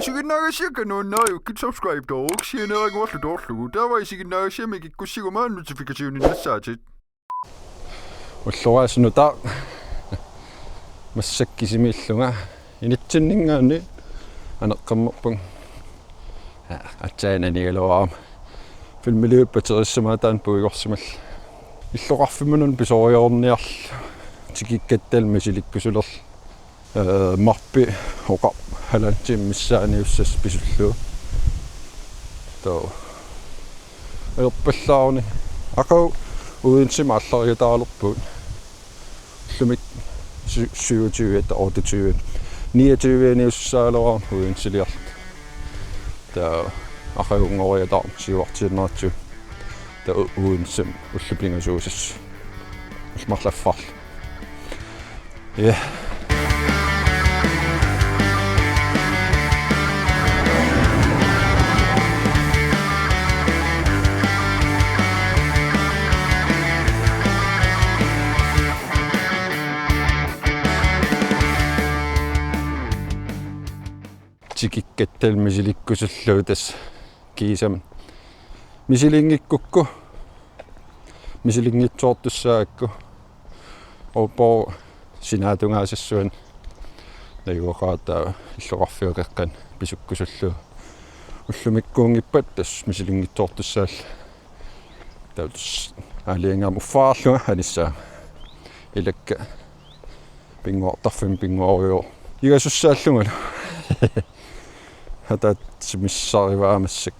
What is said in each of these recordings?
지금 나가시니까 너 여기 subscribe 더 혹시 내가 왔을 때 올라고 다와 지금 나가시면 이거 시고만 노티피케이션이 났지. уллураасунута массаккисимииллунга инитсиннингаани анеққаммерпун атсаананигалуаам филмилиуппатериссамаатаан пуигорсимал иллоқарфимунун писориорниарл тикиккаттал мисиликкусулер марпи оқа халантим миссааниуссас писуллуу тоо ерпаллаарни акау уинсима аллариутаалерпут лумик 27 28 29 уинсилиарт таа ахаунгориатаа сиуартииннаатсу таа уинсим уллупингасуусас улмарлаффар тикиккаттал мисиликкусуллуутас кисам мисилингиккукку мисилингитсоортуссаакку опо синаатунгаасассуан нагуақаата иллоқарфиуқеққан писуккусуллу уллумиккуунгиппат тас мисилингитсоортуссаал таус алингамуффаарлуга аниссаа илакка пингуартарфим пингуарио игасуссааллугала хатат миссаариваамассак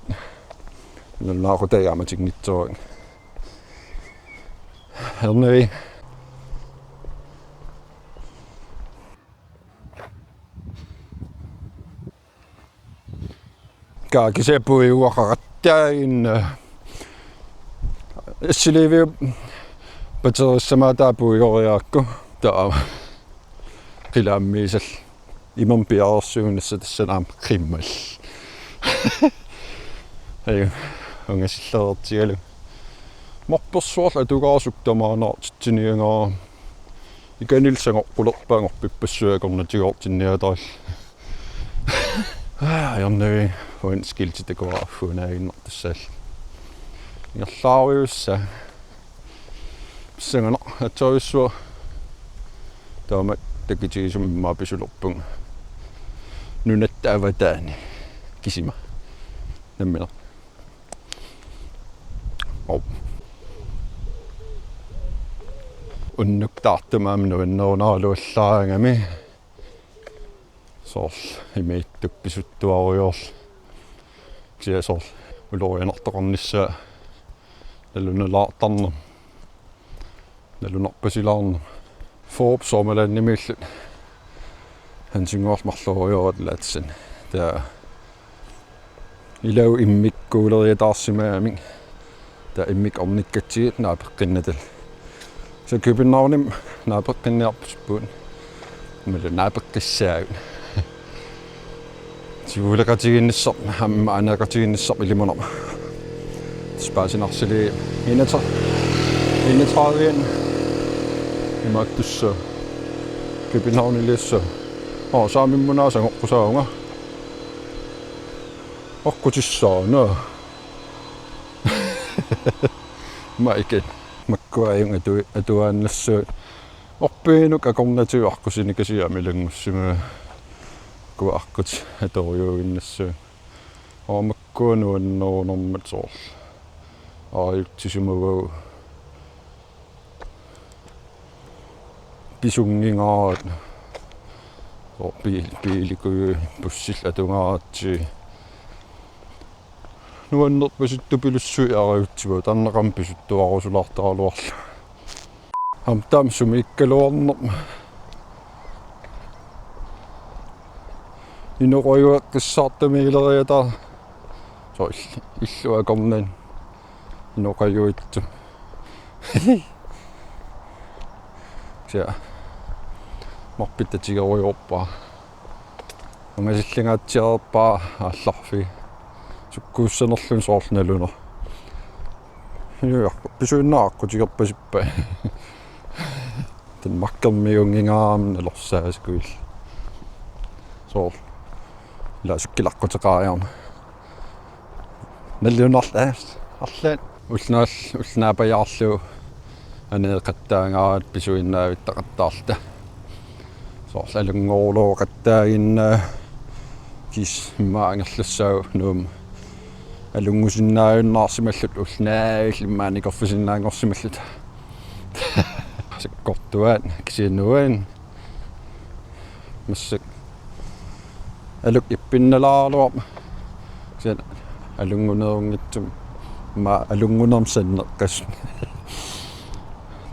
нуннаақутаяаматигнитсуак хернери каакисепуиуақараттааин эссиливиу патериссамаатаапуигориаакку таа қилааммиисал имам пиарсуунасса тассанаам криммал ай онгасиллаертигалу морперсуарла атугаарсуктамаанаартитсиниангаа иканилсангоққулерпаангор пиппассуакорнатигоортинниатарал ярнери уин скилтитакуараффунаагиннер тассаал ингерлаариусса писсангана атсориуссуа таамат такитигисуммаа писулерпун нунаттааватаани кисима наммина уннуктаартумаами нуиннерунаалуаллаарангами соор имииттук писуттуаруйорл кисиасоор улорианартоқарниссаа налуналаартарнер налунарпасилаарнер Forbes sommerlanimillut hansingormarluoriorlaatsan taa ilau immikkuuleriataarsimaaming taa immik ornikkatsiit naapeqqinnatal sa Københavnim naapeqqinniarpuspuun mala naapeqqissaagut siulaqatiginnissar hamma anaqatiginnissar ilimunor spaasinarssili 31 имааттуссаа Københavnилиасса саамиммунаасангоққусаунга оққутиссаана майке маккуаюнга атуааннассуут орпиинук акорнатиуаркусиникасиамилангуссима куаркут аториуиннассуу маккуануаннерунэрмат соор ааюттисумавау писунгингаат бииликуи буссил атунгаатси нуаннерт пасуттупилуссуи ариутсиву таннеқам писуттуарусулаартаалуарла амтам сумиккалуарнер иноқоюаққиссаартамигилериата со иллуакорнан иноқаюитту ся марпиттатигеруйорпаа унгасиллингаатсиарпаа аалларфи суккууссанерлун соорлналунер юа писуиннааққутигерпасиппа тэн маккермиунгингаам налорсаасакуил соор Laasukkilaqqutaqaariarma. Nalliunarlaas arlaan ulnaapajaarlu aneeqattaangaarat pisuinnaavitaqattaarta. Soorlalungoorlooqattaaginnaa kismaangerlussau nuum alungusinnaajunnаарsimallut ulnaaillimmaanikorfusinnaangorsimallut. Sakkortuaan kisiinnuan massak aluk ippinnalaaruarma sen alunguneerungittum ma alungunermsanneqqas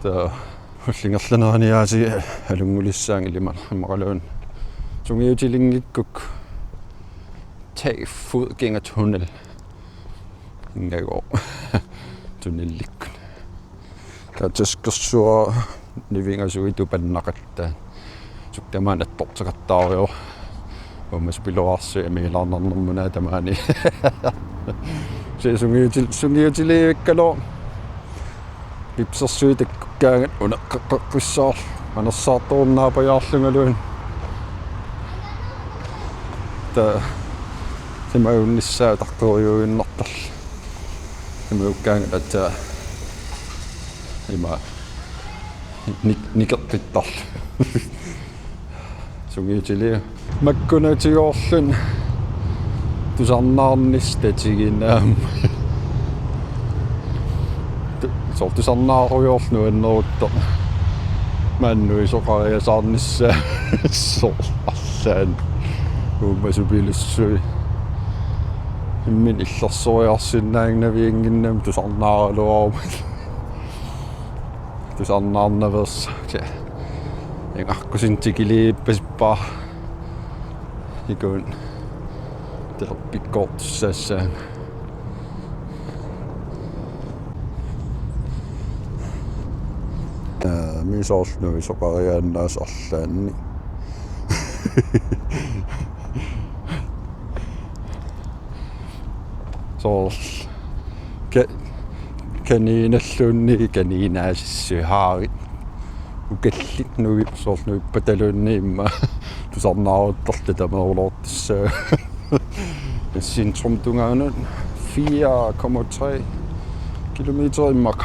ta ullingerlaneraniaasi alungulissaan maqaluun sungiutilingikkuk tag fodgængertunnel ingago tunnellikkun tataskersuar nivingasugitupannaqattaa suktamaan attortaqattaario ommas piloarsi amiilarnernermuna tamaani se sungiutiliivikkalo lipsersuitakkaangat uneqqaqqissaar anersaartornaapajaarlungaluun ta simaunnissaa tartoriuinnartal simaukkaangat atta ima nikertittar sungiutili makkunatigoorlun tusarnaarnistatiginaam sortusarnaaruyorluanneruttor mannui soqariasaarnissaa sorallaan uumasupilussui immin illersuariarsinnaagnaviinginnam tusarnaaraluarumat tusarnaarnavers engarkusintikiliippasippaa ikun terpikkortussassaan misoorlui soqariaannaasarlaanni soorl kaniinalluunni kaniinaasissuhaarit ukallit nugi soorluippataluunniimma tusarnaaruttorlu tameruloortissaa centrum tungaanut 4,3 kilometer immaq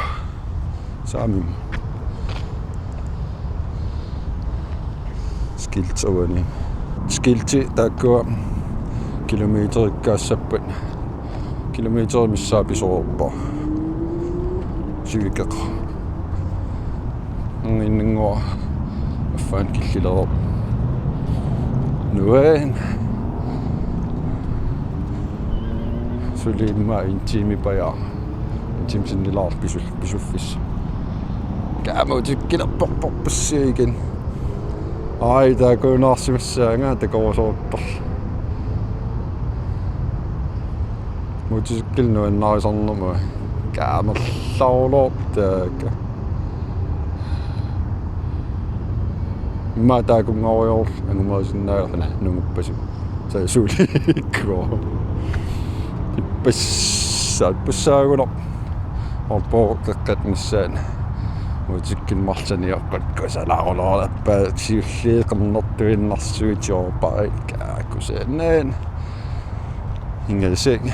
saamim skiltsavani skilti takkua kilometerikkaassapput kilometer missaa pisoruppa syikeq inningua affaan killilerop nuan sulimma intiimipaja intiimsinnilaar pisuffis kaamuutikkilerporporpassiikin ai taakuunaarsimassaanga takorusoortor muutisikkilunuannarisarnermu kaamerlaulortaaka imma taakungorior angumaasinnaaqerna nunguppasu saasuuliikkuo ippasaat pussaagunor orpoqeqqatnissaan muutisikkinmarlaniaqqat kusalaqulorlappaa siulliiqernertuinnarsuitiorparit kaakusaannaan ingasing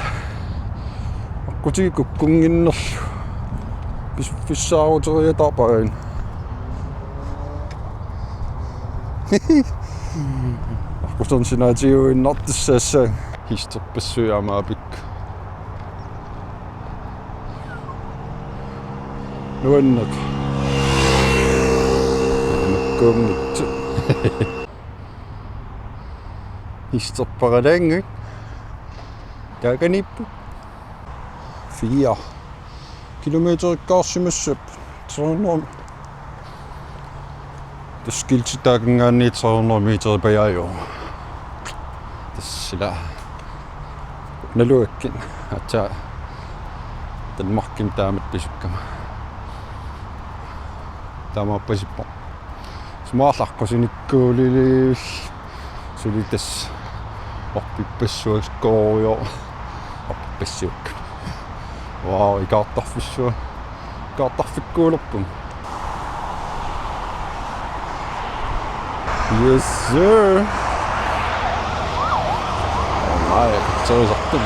akkutikukkunginnerlu pisuffissaaruteriatapain akkusornsinaatiuinnartissaassa histerpassujaamaapikku nuanneq nakkuumnittu histerparalaanguk taakanippu 4 kilometerikkaarsimassap 300 taskiltitaakangaanni 300 meter pajaajoo tassila naluakkin atsa tanmarkin taamat pisukkama taamaappasippo smaarlarqusinikkuuliliil sulitas orpippassuaskoorior orpippassiuk wow ikaartarfissua ikaartarfikkuulerpun yes sir Terisartum.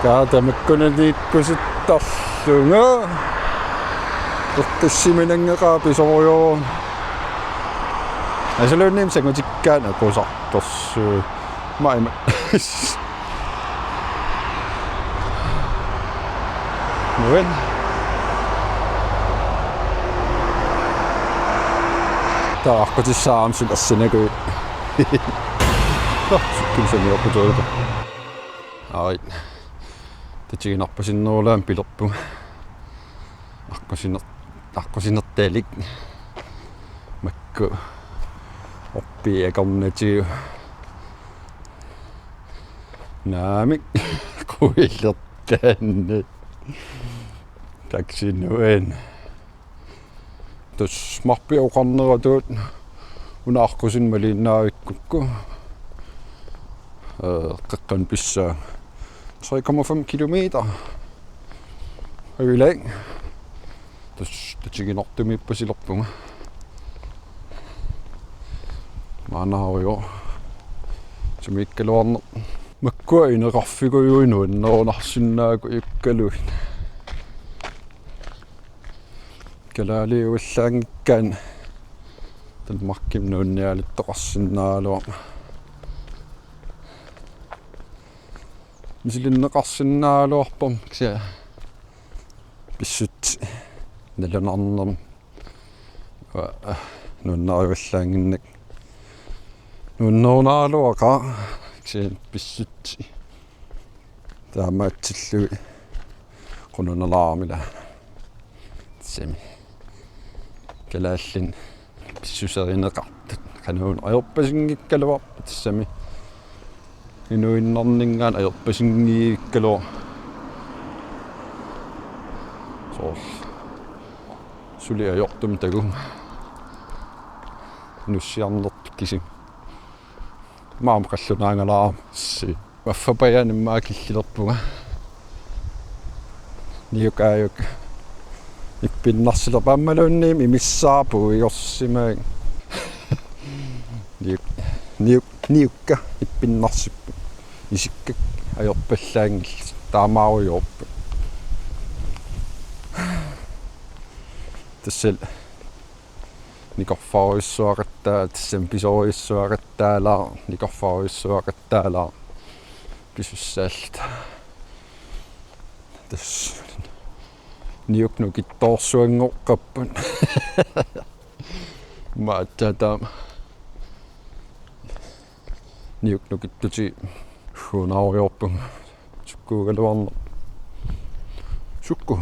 Kaatamakkunaniikkusittarlunga. Tortissiminangeqaa pisorujuu. Asalunniim sangutikkaana qusartorsu. Maima. Nuin. Taaqqutissaam sukassinaku. Sukkinsani opputuuta. Ai. Tiginarpasinnuulaan pilerpu. Аққусинертаалик макку оппиакорнаtiu наамик куиллертаанни таксинуэн тус марпиоқарнератуут унааққусин малиннаавиккукку қеққан писсаа 3,5 kilometer øylang. Det tykker nok det med på sit oppunkt. Man har jo som ikke kan låne. Man går ind og raffiger jo i noget, når man synes ikke kan låne. Kan lade leve længen. Den makker nogen er lidt Takorloorsinnaagukku. Hvis det er Takorloorsinnaagukku, så er besøgt. Nellon annam nunnariullanginnak nunnuunaaluaqa ksin pissutti taamaatsillu qununalaarmila sami kalaallin pissuserineqartut qanuun ajorpasinngikkaluarput sami inuinnarningaan ajorpasinngikkaluar so Suli ja johtum tegu. Nussiarnert kisim. Maamqallunaangalaam si. Waffapayanim maakillilerpuga. Niukaayuk. Ippinnarsilerpaammalunniim imissaapu iorsimaag. Niukka ippinnarssippu. Isikkak ajorpallaangil taamaaruyorpu. Tässä nikorfaruissuaqattaa tassam pisorujussuaqattaala nikorfaruissuaqattaala pisussaalt tass niuknukittorsuangoqqappun maattaataam niuknukittuti huunaariorpun sukkuugaluarna sukku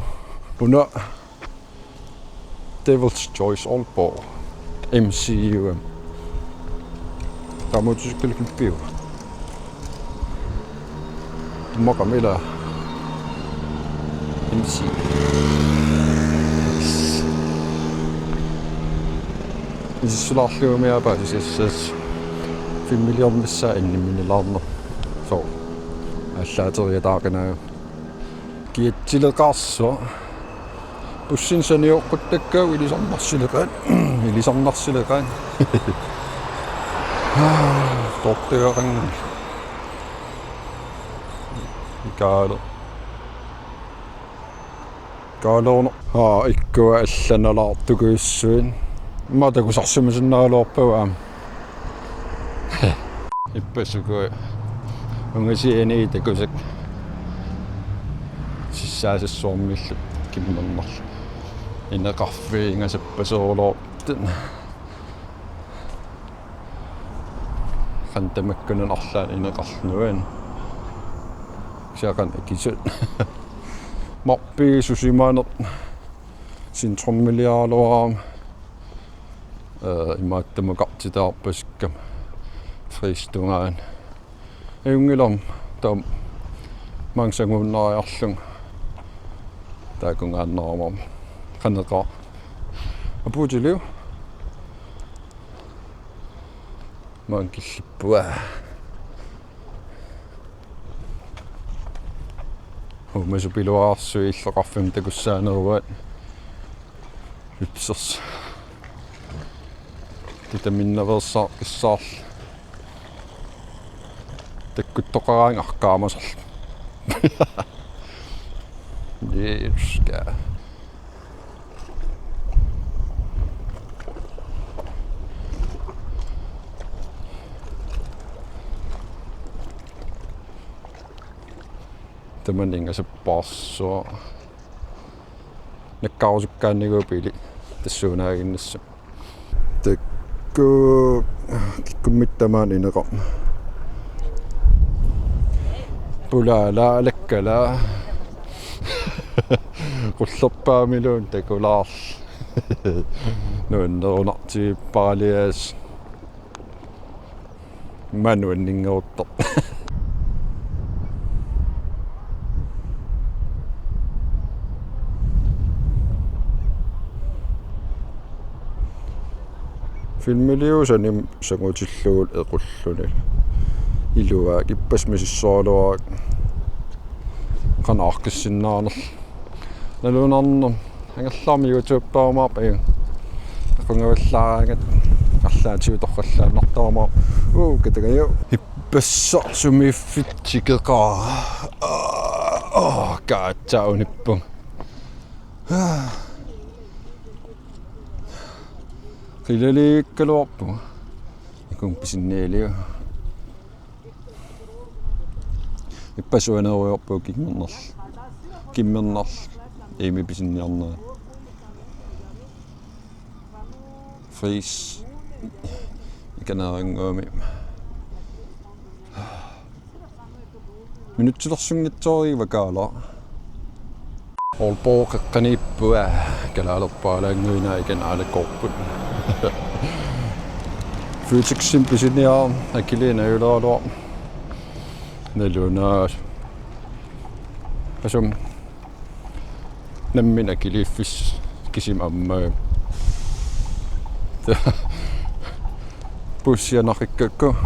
una Devil's Choice Aalborg MCU Ramotusykkelkin piu Mokamilla MC Isularluumiapa sissas 5 millionissa inniminilarner so allaateriataaqanaa kiitsileqarso Bussin saniorquttakkaau ilisarnarsileqaan ilisarnarsileqaan tortuaqang kaaloorno ikkua allanalaartukuissuin matakusarsumasinnaaloorpaam ippasukua ungasiani takusak sissaasassuarmillut kimmernerlu ineqarfiingasappasoorloortun qantamakkununarlaan ineqarluan siaqan ikisut marpi susimaaner sintrummialialuaraam imaattamuqartitaarpassikkam friistungaan iungilam taam mangsangunnariarlung taakungaannerumam qaneqa apuutiliu maankillippua humasupiluaarsui illeqarfim takussaaneruat ipsers Kita minnaversaa kissaal. Tekkuttoqaraangarkaamasal. Jeeska. Tämän se passoo. Ne kausukkaan niinku pili. Tässä on näinnässä. Tekko mittamään niin ro. Pulala lekkala. Kulloppa miljoon tekola. No natti palies. Manuenning otto. Filmiliusanim sangutilluul equlluni ilua kippasmisissooluaq qanaarkissinnaanerl nalunarnum angerlaami YouTube'aamaap aya aqungavillaaraangat арлаатиу торраллааннартаама катагаю иппассарсумииффитсикеқаа каатсауниппу qilaliikkaluarpu ikun pisinniiliu ippasuaneruiorpu kimmernerl iimi pisinniarnaa fris ikanaringuumi minuttilersunngitsooriva kaala Aalborgimippua kalaalerpaalaanguina ikanaalekorput Fysiksin pisinniaa akiliina ylaaloa nalunaa asum nammin akiliiffis kisimammaa bussianarrikkakku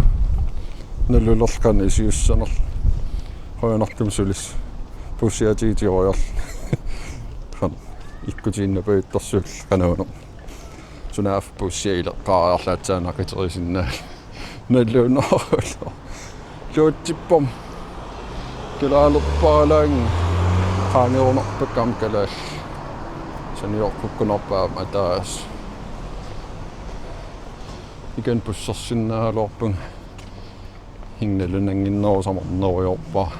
nalulerkan isiussanerl hoyanartumsulis bussiatiitioriarl kan ikkutiinnapuittarsul qanuunu sunaaf bussiile qaararlaatsaanaqiterisinnaa nalluunerullu luutippom kalaalerpaalaang qaangerunerpakkam kalaall saniorqukkunerpaama taas igen bussarsinnaalorpun hingnalunanginnerusamarneriorpaa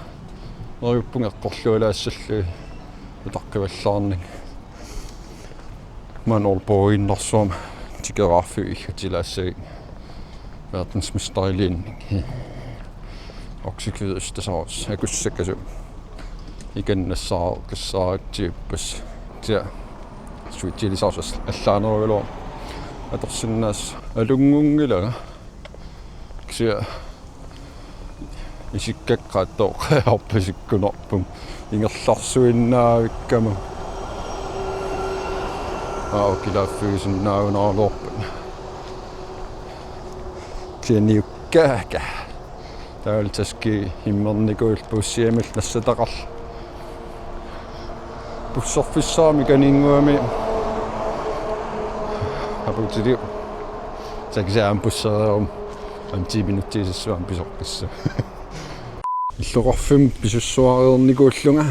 neriuppungeqqorluulaassalluu utaqqivallaarning Aalborginnersuam tikeraaffi igutilaassagiq verdensmesteriliinning oksikvidustasarus akussakkasu ikannassaaqassaaatiuppas tia suitilisarsus allaanerugulua atorsinnaas alungungila ksia isikkaqqaattoqaarpasikkunerpum ingerlarsuinnaavikkama kilaaffiusinnaagunarluorput kianiukkaaga taaltaski immernikul bussiamil nassataqarl bussorfissaami kaninguami aputiliu saksaam busserium 10 minuttiisissuam pisorqissa illuqorfim pisussuariernikuullunga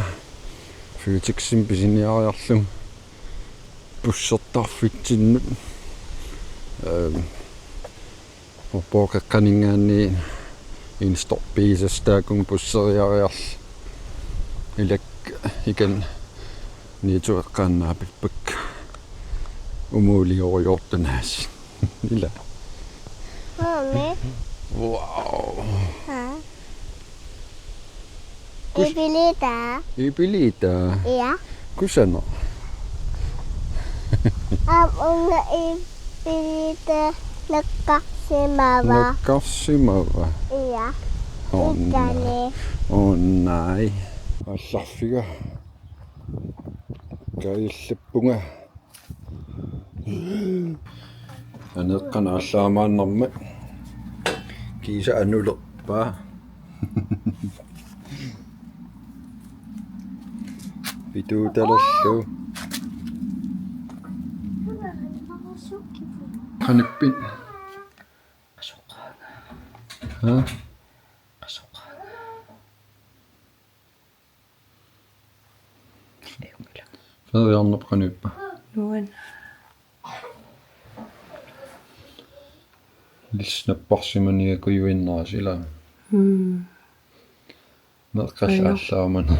fysiksin pisinniariarlum bussertarfitsinnut Aalborgaqaningaanni instorpiisastaakum busseriariarl ilak ikan niitueqqaannaapippak umuulioriortunaas ila Mami. wow Ipilita. Iya kusana Una ipilita nakkasimava Iya. Ikane. Onnai алларфига каиллаппунга анеққанааллаамааннарма киса анулерпаа питууталерлу каниппин Ja. Fed Janne Brønøber. Nuan. Lissnapparsimani kujuinnaasila. Merqallaallaaman.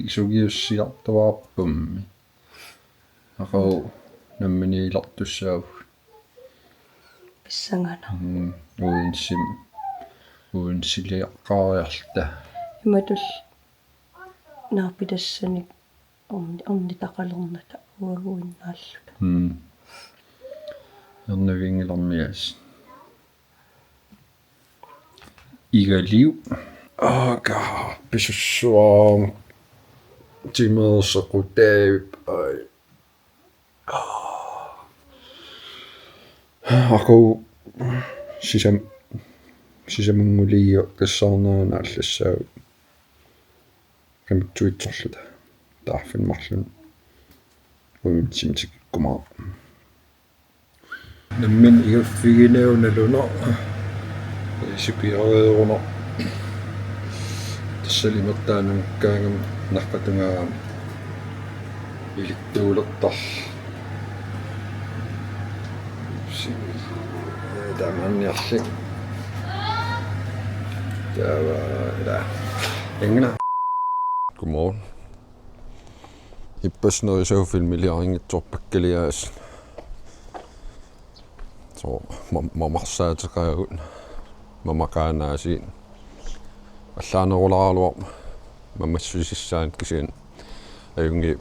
Sugiussiartuarpummi. Aqo namminiilartussaag. Pissangana. Uinsiliaqqaariarta. Imatul naarpitassanik orni taqalernata uaguinnaalluta. Ernavingilarmias. Igaliu. Pisorujussuarama. Timersequtaavip ai. Aqo sisamunguliio kassarnaanaallassaag. Qimuttuitsorluta. Taarfinmarlun. Uinsimtikkumaa. Nammin igaffiginaunaluno. Isipiareeruno. Tassalimertaanamukkaangam narpatungaa ilittuulertar. Tamanniarli. Tava Engla. Godmorgen. Ippasnerisaufilmiliaringitsorpakkaliaas. Så mamarsaataqaagun mamaqaanaasiin allaanerularaluar mammassisissaanit kisiin ajungi